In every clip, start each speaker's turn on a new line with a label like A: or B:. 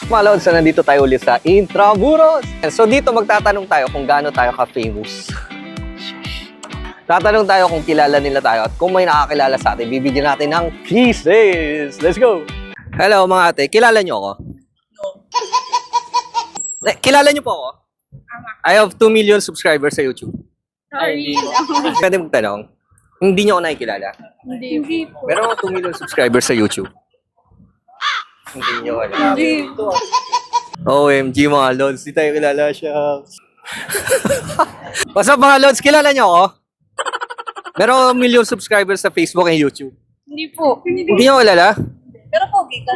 A: Malod, so nandito tayo ulit sa Intramuros. So dito magtatanong tayo kung gaano tayo ka-famous. Tatanong tayo kung kilala nila tayo at kung may nakakilala sa atin, bibigyan natin ng pieces. Let's go! Hello mga ate, kilala niyo ako? No. Kilala niyo po ako? I have 2 million subscribers sa YouTube.
B: Sorry.
A: Pwede magtanong, hindi niyo ako nakikilala?
B: Hindi po.
A: Meron ako 2 million subscribers sa YouTube. Hindi niyo alam.
B: Hindi po.
A: OMG mga Lods, di tayo kilala siya. What's up mga Lods, kilala niyo ako? Meron ako 1 million subscribers sa Facebook and YouTube.
B: Hindi po.
A: Hindi niyo kilala?
B: Pero pogi ka.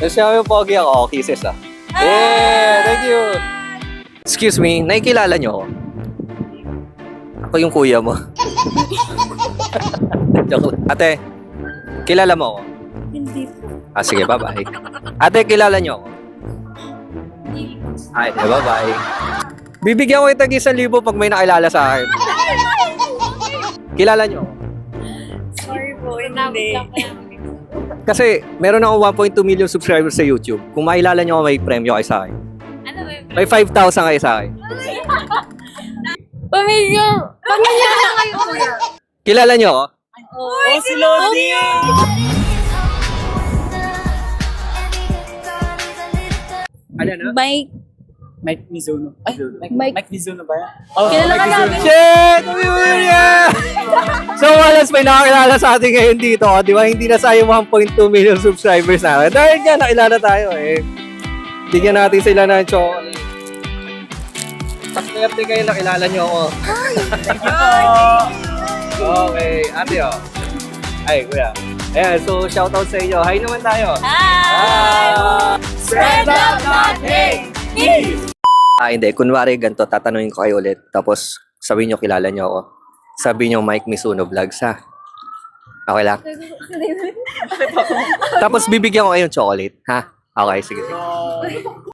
A: Kasi kami pogi ako, kisses ah. Yeah, thank you. Excuse me, nakikilala niyo ako? Ako yung kuya mo. Joke lang. Ate, kilala mo ako?
B: Hindi po.
A: Ah, sige, bye-bye. Ate, kilala niyo ako? Ay, bye-bye. Bibigyan ko kita ng 1,000 pag may nakilala sa akin. Kilala niyo ako?
B: Sorry po, hindi.
A: Kasi meron ako 1.2 million subscribers sa YouTube. Kung makilala niyo ako, may premyo kayo sa akin.
B: Ano ba yun?
A: May 5,000 kayo sa akin.
B: Pamilya! Pamilya na kayo, kuya.
A: Kilala niyo ako?
B: Oh, si Lodi!
A: Ano na?
C: Mike Mizuno. Ay,
B: Mike-
C: Mike Mizuno ba yan?
B: Kilala ka namin.
A: Shit! So, walas may nakakilala sa atin ngayon dito. Di ba? Hindi na sayang 1.2 million subscribers na. Dahil nga, nakilala tayo eh. Bigyan natin sila ng chocolate. Paswerte kayo, nakilala niyo ako. Okay, ate oh. Ay, kuya. Ayan, so shoutout sa inyo. Hi naman tayo.
B: Hi! Spread love, not hate!
A: Hindi. Kunwari, ganito, tatanungin ko kayo ulit. Tapos, sabihin nyo, kilala nyo ako. Sabihin nyo, Mike Mizuno Vlogs, ha? Okay lang? Tapos, bibigyan ko kayong chocolate, ha? Okay, sige.